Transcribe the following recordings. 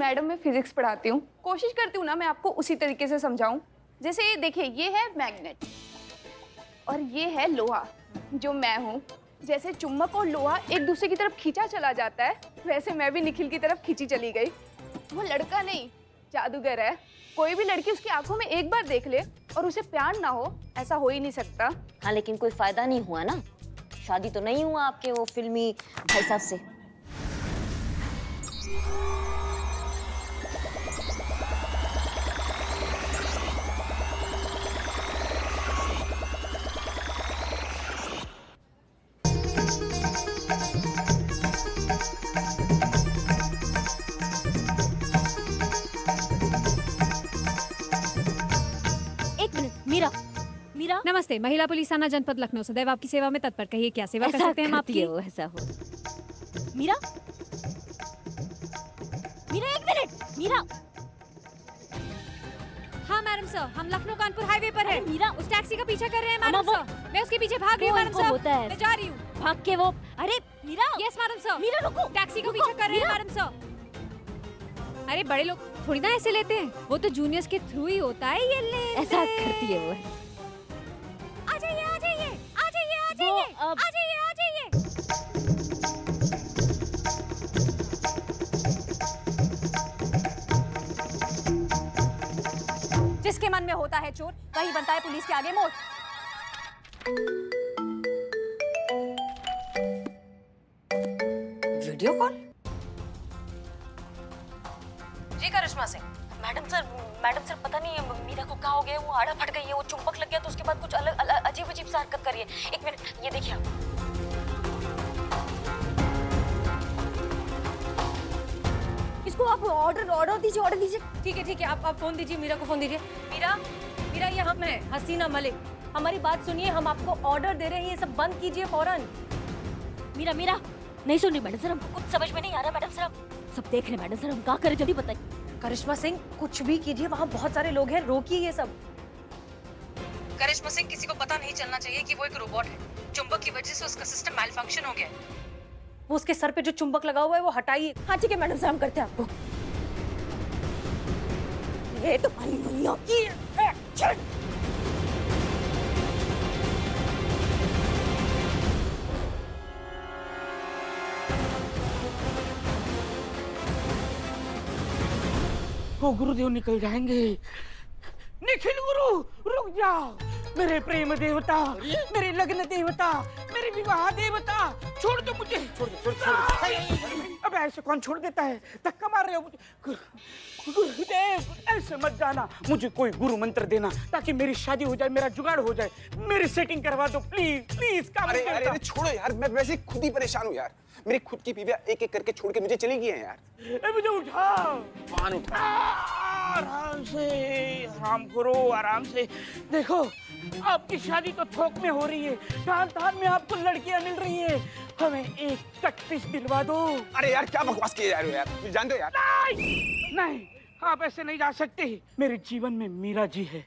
Madam मैं physics पढ़ाती हूँ, कोशिश करती हूँ ना मैं आपको उसी तरीके से समझाऊं। जैसे ये देखिए, ये है मैग्नेट और ये है लोहा, जो मैं हूँ। जैसे चुम्बक और लोहा एक दूसरे की तरफ खींचा चला जाता है, वैसे मैं भी निखिल की तरफ खींची चली गई। वो लड़का नहीं, जादूगर है। कोई भी लड़की उसकी आंखों में एक बार देख ले और उसे प्यार ना हो, ऐसा हो ही नहीं सकता। हाँ, लेकिन कोई फायदा नहीं हुआ ना। शादी तो नहीं हुआ आपके वो फिल्मी भाई साहब से। एक मिनट, मीरा। मीरा, नमस्ते, महिला पुलिस थाना जनपद लखनऊ सदैव आपकी सेवा में तत्पर। कहिए क्या सेवा कर सकते हैं हम आपकी? वो ऐसा हो। मीरा, मीरा एक मिनट, मीरा। हाँ मैडम सर, हम लखनऊ कानपुर हाईवे पर हैं। मीरा, उस टैक्सी का पीछा कर रहे हैं मैडम अम्मा, सर। मैं उसके पीछे भाग रही हूँ मैडम सर। होता है, मैं जा रही हूँ। भाग के वो। अरे Meera. Yes madam sir. Meera रुको। टैक्सी का पीछा कर रहे हैं मैडम सर। अरे बड़े लोग थोड़ी ना ऐसे लेते हैं, वो तो जूनियर्स के थ्रू ही होता है ये ले। ऐसा करती है वो। आ जाइए, आ जाइए, आ जाइए, आ जाइए, आ जाइए, आ जाइए। जिसके मन में होता है चोर, वही बनता है पुलिस के आगे मोट। Video call? जी करिश्मा सिंह। मैडम सर पता नहीं मीरा को क्या हो गया है, वो आड़ा फट गई है, वो चुंबक लग गया तो उसके बाद कुछ अलग अजीब अजीब सा हरकत कर रही है। एक मिनट, ये देखिए आप। इसको आप ऑर्डर दीजिए। ठीक है, आप फोन दीजिए, मीरा को फोन दीजिए। मीरा ये हम हैं, हसीना मलिक। हमारी बात सुनिए, हम आपको ऑर्डर दे रहे हैं, ये सब बंद कीजिए फौरन। मीरा नहीं सुन रही मैडम सर, हमको कुछ समझ में नहीं आ रहा मैडम सर। सब देख रहे मैडम सर, हम क्या करें जल्दी बताइए। करिश्मा सिंह, कुछ भी कीजिए, वहाँ बहुत सारे लोग हैं, रोकिए ये सब। करिश्मा सिंह, किसी को पता नहीं चलना चाहिए कि वो एक रोबोट है। चुंबक की वजह से उसका सिस्टम मैल फंक्शन हो गया है। वो उसके सर पे जो चुंबक लगा हुआ है वो हटाइए। हाँ ठीक है मैडम सर, हम करते हैं आपको। ये तुम्हारी मैया की एक्शन। वो गुरुदेव निकल जाएंगे। निखिल गुरु, रुक जाओ। मेरे प्रेम देवता, मेरे लग्न देवता, मेरे विवाह देवता, छोड़ दो मुझे। छोड़ दो। अब ऐसे कौन छोड़ देता है? धक्का मार रहे हो मुझे। गुरुदेव, ऐसे मत जाना। मुझे कोई गुरु मंत्र देना ताकि मेरी शादी हो जाए, मेरा जुगाड़ हो जाए। मेरी सेटिंग करवा दो प्लीज प्लीज। काम अरे छोड़ो यार, मैं वैसे खुद ही परेशान हूँ यार। मेरी खुद की बीवियां एक एक करके छोड़ के मुझे चली गई हैं यार। मुझे उठाओ। पान उठा। आराम से, आराम करो, आराम से। देखो, आपकी शादी तो थोक में हो रही है, तान में आपको लड़कियां मिल रही है। हमें एक कट पीस दिलवा दो। अरे यार क्या बकवास किए जा रहे हो यार, मुझे जान दो यार। नहीं, आप ऐसे नहीं जा सकते। मेरे जीवन में मीरा जी है,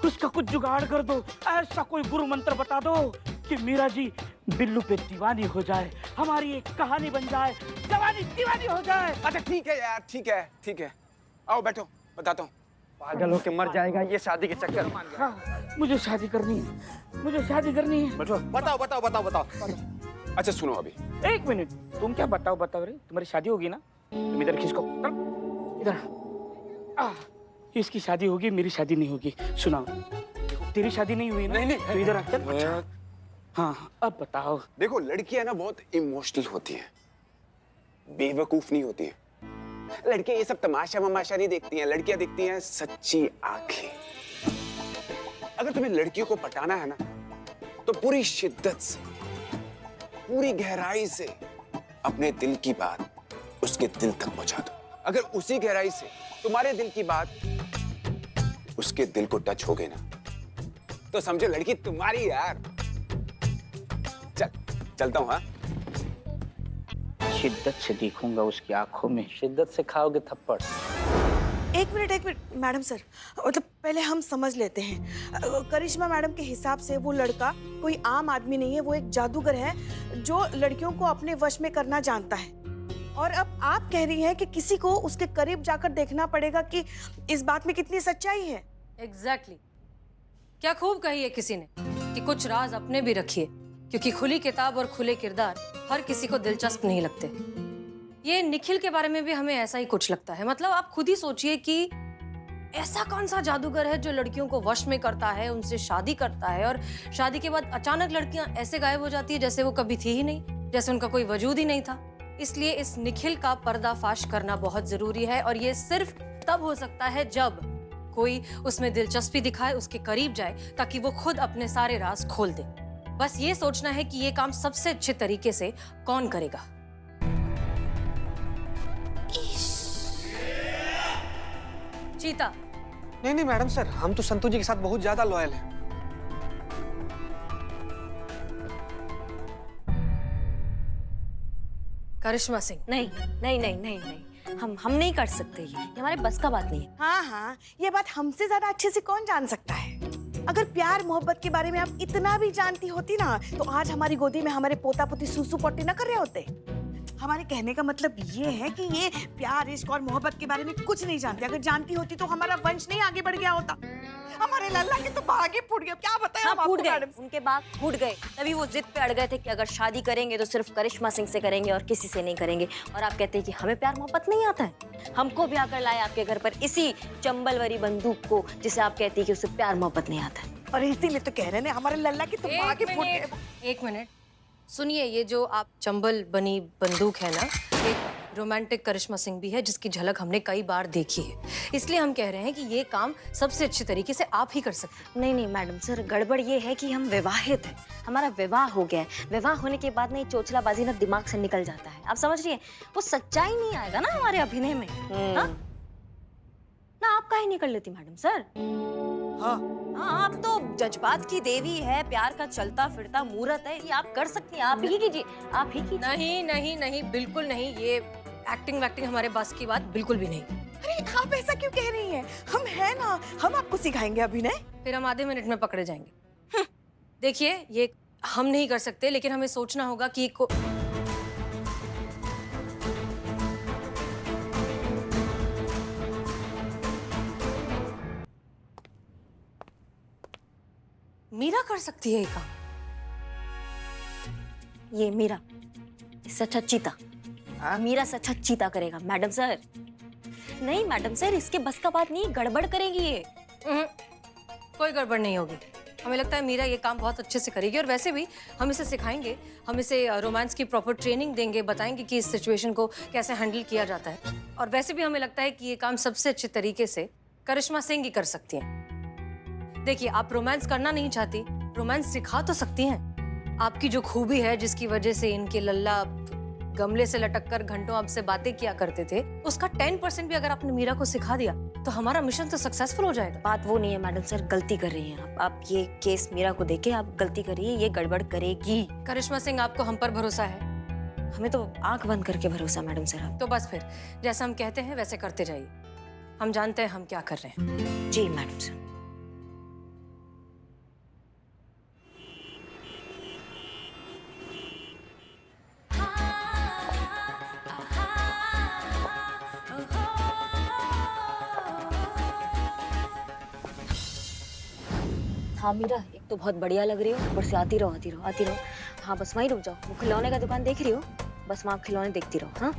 उसका कुछ जुगाड़ कर दो। ऐसा कोई गुरु मंत्र बता दो कि मीरा जी बिल्लू पे दीवानी हो जाए, हमारी एक कहानी बन जाए, जवानी दीवानी हो जाए। अच्छा ठीक है यार, ठीक है। आओ बैठो, बताता हूँ। पागल होके मर जाएगा ये शादी के चक्कर में। हाँ, मुझे शादी करनी है। बैठो, बताओ। अच्छा सुनो अभी। एक मिनट, तुम क्या बताओ रे? तुम्हारी शादी होगी ना? तुम इधर खिसको, इधर। इसकी शादी होगी, मेरी शादी नहीं होगी। सुनाओ, तेरी शादी नहीं हुई ना? नहीं। तो इधर आ। हाँ, अब बताओ। देखो, लड़कियां ना बहुत इमोशनल होती हैं, बेवकूफ नहीं होती हैं। लड़कियां ये सब तमाशा ममाशा नहीं देखती हैं, लड़कियां देखती हैं सच्ची आंखें। अगर तुम्हें लड़कियों को पटाना है ना, तो पूरी शिद्दत से, पूरी गहराई से अपने दिल की बात उसके दिल तक पहुंचा दो। अगर उसी गहराई से तुम्हारे दिल की बात उसके दिल को टच हो गई ना, तो समझो लड़की तुम्हारी यार। चलता हूँ। हाँ, शिद्दत से देखूंगा उसकी आंखों में, शिद्दत से खाओगे थप्पड़। एक मिनट मैडम सर, मतलब पहले हम समझ लेते हैं। करिश्मा मैडम के हिसाब से वो लड़का कोई आम आदमी नहीं है, वो एक जादूगर है जो लड़कियों को अपने वश में करना जानता है। और अब आप कह रही हैं कि किसी को उसके करीब जाकर देखना पड़ेगा कि इस बात में कितनी सच्चाई है। एग्जैक्टली क्या खूब कही है किसी ने कि कुछ राज अपने भी रखिए, क्योंकि खुली किताब और खुले किरदार हर किसी को दिलचस्प नहीं लगते। ये निखिल के बारे में भी हमें ऐसा ही कुछ लगता है। मतलब आप खुद ही सोचिए कि ऐसा कौन सा जादूगर है जो लड़कियों को वश में करता है, उनसे शादी करता है और शादी के बाद अचानक लड़कियां ऐसे गायब हो जाती है जैसे वो कभी थी ही नहीं, जैसे उनका कोई वजूद ही नहीं था। इसलिए इस निखिल का पर्दाफाश करना बहुत जरूरी है और ये सिर्फ तब हो सकता है जब कोई उसमें दिलचस्पी दिखाए, उसके करीब जाए, ताकि वो खुद अपने सारे राज खोल दे। बस ये सोचना है कि ये काम सबसे अच्छे तरीके से कौन करेगा। चीता। नहीं मैडम सर, हम तो संतोष जी के साथ बहुत ज्यादा लॉयल हैं। करिश्मा सिंह। नहीं नहीं नहीं नहीं नहीं, हम नहीं कर सकते, ये हमारे बस का बात नहीं है। हाँ हाँ, ये बात हमसे ज्यादा अच्छे से कौन जान सकता है। अगर प्यार मोहब्बत के बारे में आप इतना भी जानती होती ना, तो आज हमारी गोदी में हमारे पोता पोती सूसू पोटी न कर रहे होते। हमारे कहने का मतलब ये है कि ये प्यार इश्क और मोहब्बत के बारे में कुछ नहीं जानती। अगर जानती होती तो हमारा वंश नहीं आगे बढ़ गया होता। हमारे लल्ला के तो भागे फूट गया। क्या बताएं हम आपको फूट गए, मैडम। उनके बाग फूट गए। तभी वो जिद पे अड़ गए थे कि अगर शादी करेंगे तो सिर्फ करिश्मा सिंह से करेंगे और किसी से नहीं करेंगे। और आप कहते हैं कि हमें प्यार मोहब्बत नहीं आता है। हमको भी आकर लाए आपके घर पर इसी चंबलवरी बंदूक को, जिसे आप कहती है कि उसे प्यार मोहब्बत नहीं आता है। और इसीलिए तो कह रहे हैं हमारे लल्ला के तो भागे फूट गए। एक मिनट सुनिए, ये जो आप चंबल बनी बंदूक है ना, एक रोमांटिक करिश्मा सिंह भी है जिसकी झलक हमने कई बार देखी है। इसलिए हम कह रहे हैं कि ये काम सबसे अच्छे तरीके से आप ही कर सकते हैं। नहीं नहीं मैडम सर, गड़बड़ ये है कि हम विवाहित हैं, हमारा विवाह हो गया है। विवाह होने के बाद ना ये चोचलाबाजी ना दिमाग से निकल जाता है। आप समझ रही हैं? वो सच्चाई नहीं आएगा ना हमारे अभिनय में। हाँ? ना आप काहे नहीं कर लेती मैडम सर? हाँ आप तो जज्बात की देवी है, प्यार का चलता फिरता मूरत है, ये आप कर सकती हैं। आप ही कीजिए, आप ही कीजिए। नहीं नहीं नहीं, बिल्कुल नहीं। ये एक्टिंग वैक्टिंग हमारे बस की बात बिल्कुल भी नहीं। अरे आप ऐसा क्यों कह रही हैं? हम हैं ना, हम आपको सिखाएंगे अभिनय। फिर हम आधे मिनट में पकड़े जाएंगे। देखिए, ये हम नहीं कर सकते, लेकिन हमें सोचना होगा कि मीरा कर सकती है ये काम। ये मीरा इससे अच्छा चीता, मीरा से अच्छा चीता करेगा मैडम सर। नहीं मैडम सर, इसके बस का बात नहीं, गड़बड़ करेगी ये। कोई गड़बड़ नहीं होगी। हमें लगता है मीरा ये काम बहुत अच्छे से करेगी। और वैसे भी हम इसे सिखाएंगे, हम इसे रोमांस की प्रॉपर ट्रेनिंग देंगे, बताएंगे कि इस सिचुएशन को कैसे हैंडल किया जाता है। और वैसे भी हमें लगता है कि ये काम सबसे अच्छे तरीके से करिश्मा सिंह ही कर सकती हैं। देखिए, आप रोमांस करना नहीं चाहती, रोमांस सिखा तो सकती हैं। आपकी जो खूबी है, जिसकी वजह से इनके लल्ला गमले से लटककर घंटों आपसे बातें किया करते थे, उसका 10% भी अगर आपने मीरा को सिखा दिया तो हमारा मिशन तो सक्सेसफुल हो जाएगा। बात वो नहीं है मैडम सर, गलती कर रही हैं आप ये केस मीरा को देके आप गलती कर रही है, ये गड़बड़ करेगी। करिश्मा सिंह, आपको हम पर भरोसा है? हमें तो आंख बंद करके भरोसा मैडम सर। तो बस फिर जैसा हम कहते हैं वैसे करते जाइए। हम जानते हैं हम क्या कर रहे हैं। जी मैडम सर। हाँ मीरा, एक तो बहुत बढ़िया लग रही हो, ऊपर से आती रहो आती रहो आती रहो। हाँ बस वहीं रुक जाओ, वो खिलौने का दुकान देख रही हो, बस वहाँ खिलौने देखती रहो। हाँ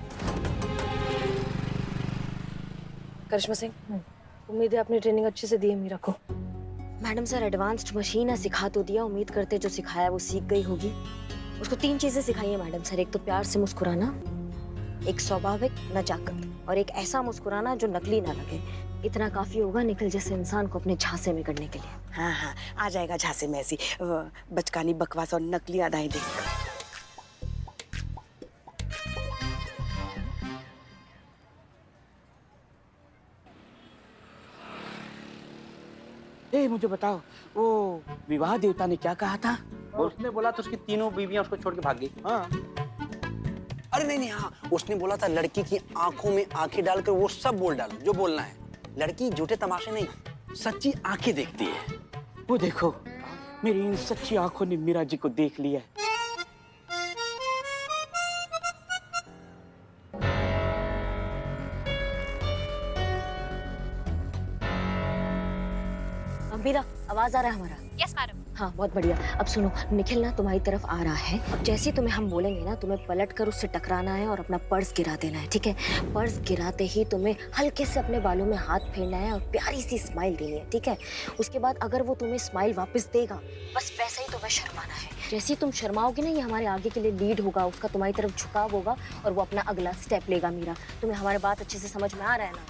करिश्मा सिंह, उम्मीद है आपने ट्रेनिंग अच्छे से दी है मीरा को। मैडम सर, एडवांस्ड मशीन है, सिखा तो दिया। उम्मीद करते जो सिखाया वो सीख गई होगी। उसको 3 चीजें सिखाई है मैडम सर। एक तो प्यार से मुस्कुराना, एक स्वाभाविक नजाकत और एक ऐसा मुस्कुराना जो नकली ना लगे। इतना काफी होगा निखिल जैसे इंसान को अपने झांसे में करने के लिए। हाँ हाँ, आ जाएगा झांसे में ऐसी बचकानी बकवास और नकली अदाएं देखकर। मुझे बताओ, वो विवाह देवता ने क्या कहा था? उसने बोला तो उसकी तीनों बीवियां उसको छोड़ के भाग गई। हाँ। अरे नहीं, हाँ उसने बोला था लड़की की आंखों में आंखें डालकर वो सब बोल डालो जो बोलना है। लड़की झूठे तमाशे नहीं, सच्ची आंखें देखती है। वो देखो, मेरी इन सच्ची आंखों ने मीरा जी को देख लिया है। मीरा, आवाज आ रहा है हमारा? Yes madam. हाँ, बहुत बढ़िया। अब सुनो, निखिल ना तुम्हारी तरफ आ रहा है। अब जैसे ही तुम्हें हम बोलेंगे ना, तुम्हें पलट कर उससे टकराना है और अपना पर्स गिरा देना है, ठीक है? पर्स गिराते ही तुम्हें हल्के से अपने बालों में हाथ फेरना है और प्यारी सी स्माइल देनी है, ठीक है? उसके बाद अगर वो तुम्हें स्माइल वापस देगा, बस वैसे ही तुम्हें शर्माना है। जैसे ही तुम शर्माओगे ना, ये हमारे आगे के लिए लीड होगा, उसका तुम्हारी तरफ झुकाव होगा और वो अपना अगला स्टेप लेगा। मीरा, तुम्हें हमारी बात अच्छे से समझ में आ रहा है ना?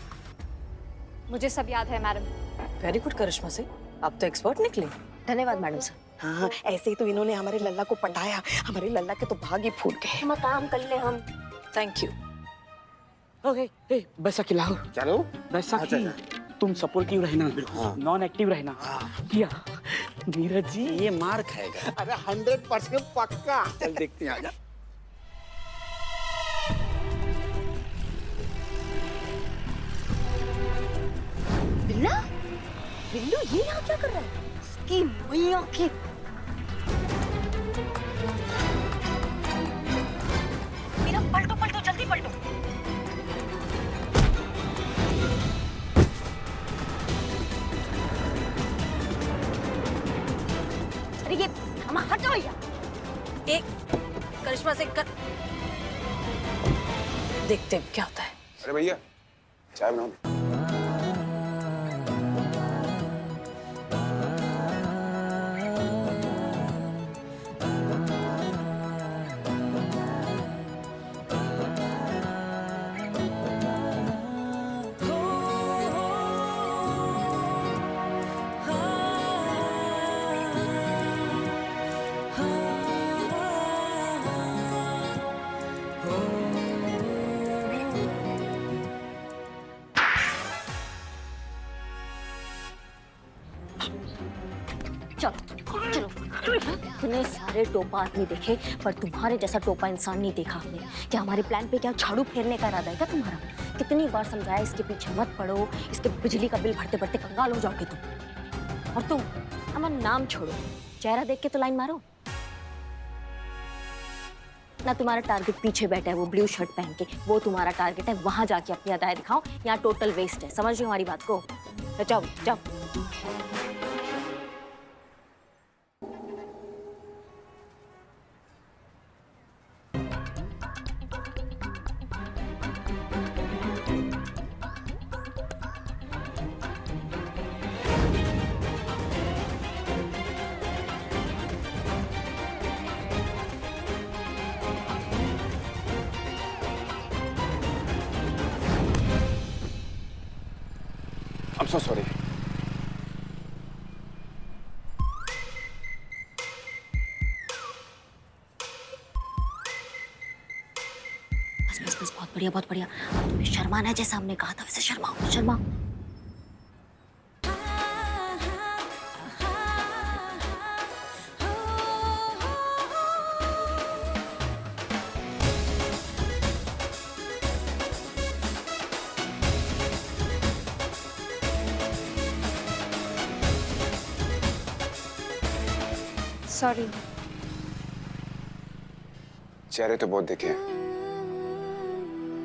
मुझे सब याद है मैडम। वेरी गुड करिश्मा सिंह, आप तो एक्सपर्ट निकले। धन्यवाद मैडम सर। हाँ, ऐसे ही तो इन्होंने हमारे लल्ला को पटाया। हमारे लल्ला के तो भाग ही फूट गए। हम काम कर ले हम। Thank you. ओके, ए बैसा खिलाओ। चलो बैसा अच्छा, की तुम सपोर्टिव रहना, हाँ। नॉन एक्टिव रहना। किया नीरज जी। ये मार खाएगा। अरे 100% पक्का। चल देखते हैं, आजा। बिल्ला, बिल्लू ये यहाँ क्या कर रहा है? इसकी मैया की। मीरा, पलटो पलटो, जल्दी पलटो। अरे ये हम हटो भैया। एक करिश्मा सिंह कर, देखते हैं क्या होता है। अरे भैया चाय बनाओ। चलो, इतने सारे टोपा आदमी देखे, पर तुम्हारे जैसा टोपा इंसान नहीं देखा हमने। क्या हमारे प्लान पे क्या झाड़ू फेरने का इरादा है क्या तुम्हारा? कितनी बार समझाया इसके पीछे मत पड़ो, इसके बिजली का बिल भरते भरते कंगाल हो जाओगे तुम। और तुम हमारा नाम छोड़ो, चेहरा देख के तो लाइन मारो ना। तुम्हारा टारगेट पीछे बैठा है वो ब्लू शर्ट पहन के, वो तुम्हारा टारगेट है। वहां जाके अपनी अदाएं दिखाओ, यहाँ टोटल वेस्ट है। समझ रही हो हमारी बात को? तो जाओ जाओ। I'm so sorry. बस बस बस, बहुत बढ़िया बहुत बढ़िया। अब तुम्हें शर्माना है, जैसा हमने कहा था वैसे शर्माओ शर्माओ। सॉरी। चेहरे तो बहुत देखे हैं,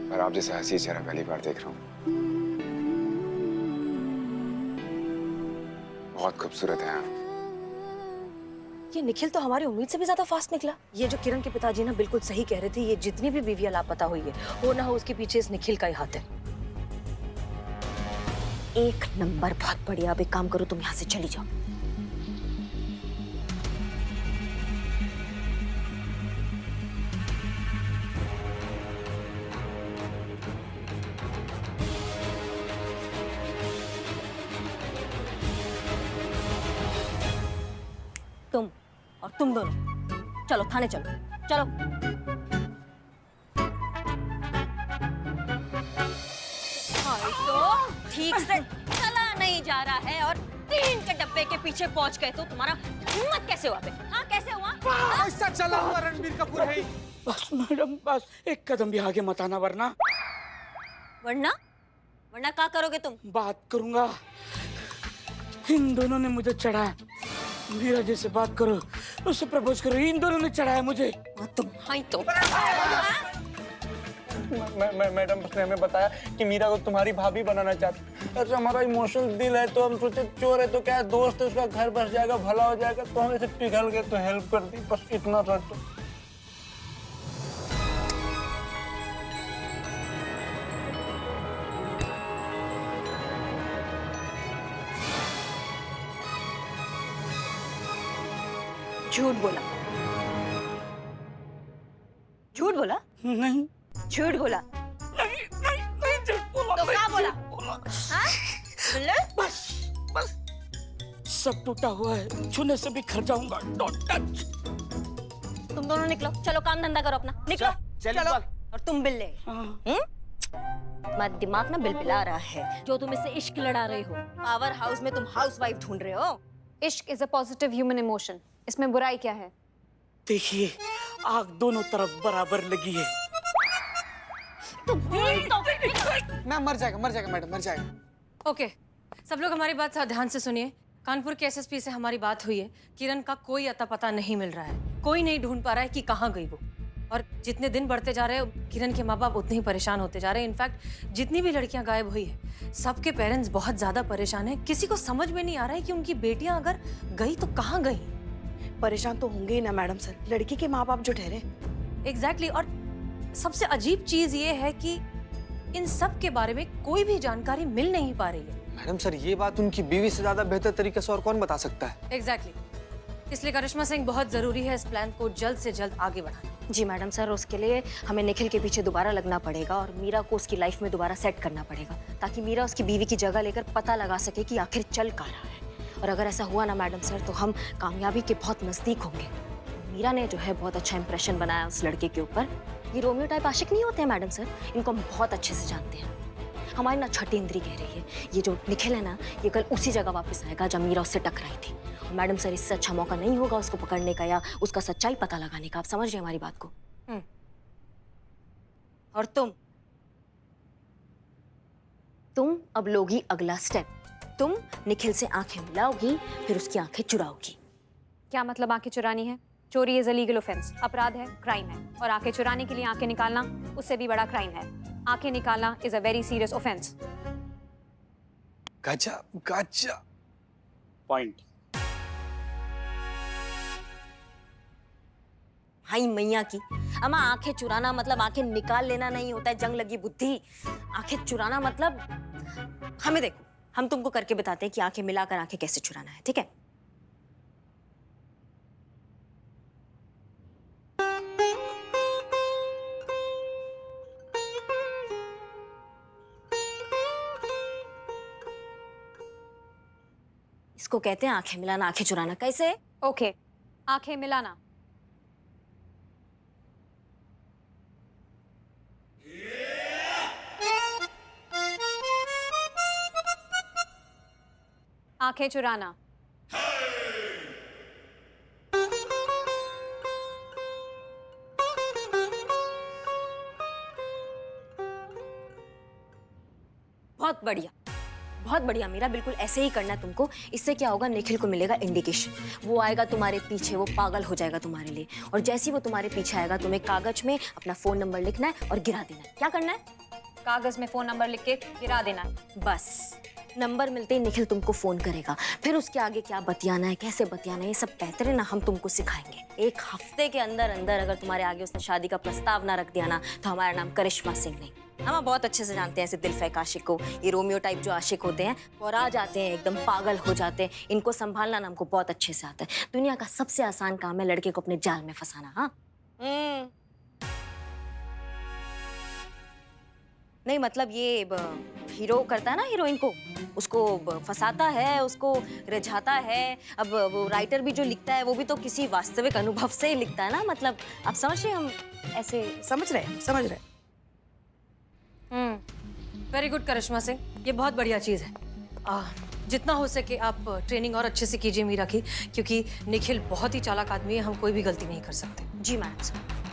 पर आप जैसा हंसी चेहरा पहली बार देख रहा हूँ। बहुत खूबसूरत हैं आप। ये निखिल तो हमारी उम्मीद से भी ज्यादा फास्ट निकला। ये जो किरण के पिताजी ना बिल्कुल सही कह रहे थे, ये जितनी भी बीवियां लापता हुई है, हो ना हो उसके पीछे इस निखिल का ही हाथ है। एक नंबर, बहुत बढ़िया। अब एक काम करो, तुम यहाँ से चली जाओ। तुम और तुम दोनों चलो थाने, चलो चलो। तो ठीक से चला नहीं जा रहा है और 3 के डब्बे के पीछे पहुंच गए, तो तुम्हारा हिम्मत कैसे हुआ बे? हाँ कैसे हुआ? ऐसा चला हुआ रणबीर कपूर है। बस मैडम बस, एक कदम भी आगे मत आना, वरना वरना वरना क्या करोगे तुम? बात करूंगा। इन दोनों ने मुझे चढ़ाया, मीरा जी से बात करो, उससे प्रपोज करो। इन दोनों ने चढ़ाया मुझे। तुम हाँ तो मैडम उसने हमें बताया कि मीरा को तुम्हारी भाभी बनाना चाहती। ऐसा हमारा इमोशनल दिल है, तो हम सोचे चोर है तो क्या है, दोस्त है, उसका घर बस जाएगा, भला हो जाएगा, तो हम ऐसे पिघल गए तो हेल्प कर दी, बस इतना था। तो झूठ बोला, झूठ बोला, नहीं झूठ बोला, नहीं झूठ बोला। तो क्या बोला? हाँ? बस बस सब टूटा हुआ है, छूने से भी खर जाऊंगा। Don't touch. तुम दोनों निकलो, चलो काम धंधा करो अपना, निकलो। चलो। और तुम बिल्ले, तुम्हारा दिमाग ना बिलबिला रहा है, जो तुम इससे इश्क लड़ा रहे हो। पावर हाउस में तुम हाउसवाइफ ढूंढ रहे हो। इश्क is a positive human emotion, इसमें बुराई क्या है? देखिए, आग दोनों तरफ बराबर लगी है। मैं मर जाएगा मैडम, मर जाएगा। ओके, सब लोग हमारी बात ध्यान से सुनिए। कानपुर के एसएसपी से हमारी बात हुई है। किरण का कोई अता पता नहीं मिल रहा है, कोई नहीं ढूंढ पा रहा है कि कहाँ गई वो। और जितने दिन बढ़ते जा रहे हैं, किरण के माँ बाप उतने ही परेशान होते जा रहे हैं। इनफैक्ट जितनी भी लड़कियां गायब हुई है, सबके पेरेंट्स बहुत ज्यादा परेशान हैं। किसी को समझ में नहीं आ रहा है कि उनकी बेटियां अगर गई तो कहाँ गई। परेशान तो होंगे ही ना मैडम सर, लड़की के माँ बाप जो ठहरे। एग्जैक्टली। और सबसे अजीब चीज ये है कि इन सब के बारे में कोई भी जानकारी मिल नहीं पा रही है। मैडम सर, ये बात उनकी बीवी से ज्यादा बेहतर तरीके से और कौन बता सकता है? एग्जैक्टली। इसलिए करिश्मा सिंह, बहुत जरूरी है इस प्लान को जल्द से जल्द आगे बढ़ाना। जी मैडम सर, उसके लिए हमें निखिल के पीछे दोबारा लगना पड़ेगा और मीरा को उसकी लाइफ में दोबारा सेट करना पड़ेगा, ताकि मीरा उसकी बीवी की जगह लेकर पता लगा सके कि आखिर चल क्या रहा है। और अगर ऐसा हुआ ना मैडम सर, तो हम कामयाबी के बहुत नजदीक होंगे। मीरा ने जो है बहुत अच्छा इंप्रेशन बनाया उस लड़के के ऊपर। ये रोमियो टाइप आशिक नहीं होते हैं मैडम सर, इनको हम बहुत अच्छे से जानते हैं। हमारी ना छठी इंद्री कह रही है, ये जो निखिल है ना, ये कल उसी जगह वापस आएगा जब मीरा उससे टकराई थी। और मैडम सर, इससे अच्छा मौका नहीं होगा उसको पकड़ने का या उसका सच्चाई पता लगाने का। आप समझ रहे हैं हमारी बात को? और तुम अब लोगी अगला स्टेप। तुम निखिल से आंखें मिलाओगी, फिर उसकी आंखें चुराओगी। क्या मतलब आंखें चुरानी है? चोरी इज अ लीगल ऑफेंस, अपराध है, क्राइम है। और आंखें चुराने के लिए आंखें निकालना उससे भी बड़ा क्राइम है। आंखें निकालना is a very serious offence. गजब गजब। पॉइंट। हाय मैया की अम्मा, आंखें चुराना मतलब आंखें निकाल लेना नहीं होता है, जंग लगी बुद्धि। आंखें चुराना मतलब, हमें देखो, हम तुमको करके बताते हैं कि आंखें मिलाकर आंखें कैसे चुराना है, ठीक है? इसको कहते हैं आंखें मिलाना, आंखें चुराना। कैसे? ओके, आंखें मिलाना। आंखें चुराना। बहुत बढ़िया, बहुत बढ़िया मीरा, बिल्कुल ऐसे ही करना है तुमको। इससे क्या होगा, निखिल को मिलेगा इंडिकेशन। वो आएगा तुम्हारे पीछे, वो पागल हो जाएगा तुम्हारे लिए। और जैसे ही वो तुम्हारे पीछे आएगा, तुम्हें कागज में अपना फोन नंबर लिखना है और गिरा देना है। क्या करना है? कागज में फोन नंबर लिख के गिरा देना है। बस नंबर मिलते ही निखिल तुमको फोन करेगा। फिर उसके आगे क्या बतियाना है, कैसे बतियाना है, ये सब कहते ना हम तुमको सिखाएंगे। 1 हफ्ते के अंदर अंदर अगर तुम्हारे आगे उसने शादी का प्रस्ताव ना रख दिया ना, तो हमारा नाम करिश्मा सिंह नहीं। हम बहुत अच्छे से जानते हैं ऐसे दिल फेंक आशिक को। ये रोमियो टाइप जो आशिक होते हैं, और आ जाते हैं, एकदम पागल हो जाते हैं। इनको संभालना ना हमको बहुत अच्छे से आता है। दुनिया का सबसे आसान काम है लड़के को अपने जाल में फंसाना। हाँ, नहीं मतलब ये हीरो करता है ना हीरोइन को, उसको फंसाता है, उसको रिझाता है। अब वो राइटर भी जो लिखता है, वो भी तो किसी वास्तविक अनुभव से ही लिखता है ना। मतलब आप समझ रहे हैं, हम ऐसे समझ रहे। वेरी गुड करिश्मा सिंह, ये बहुत बढ़िया चीज है। जितना हो सके आप ट्रेनिंग और अच्छे से कीजिए मीरा की, क्योंकि निखिल बहुत ही चालाक आदमी है, हम कोई भी गलती नहीं कर सकते। जी मैडम सर।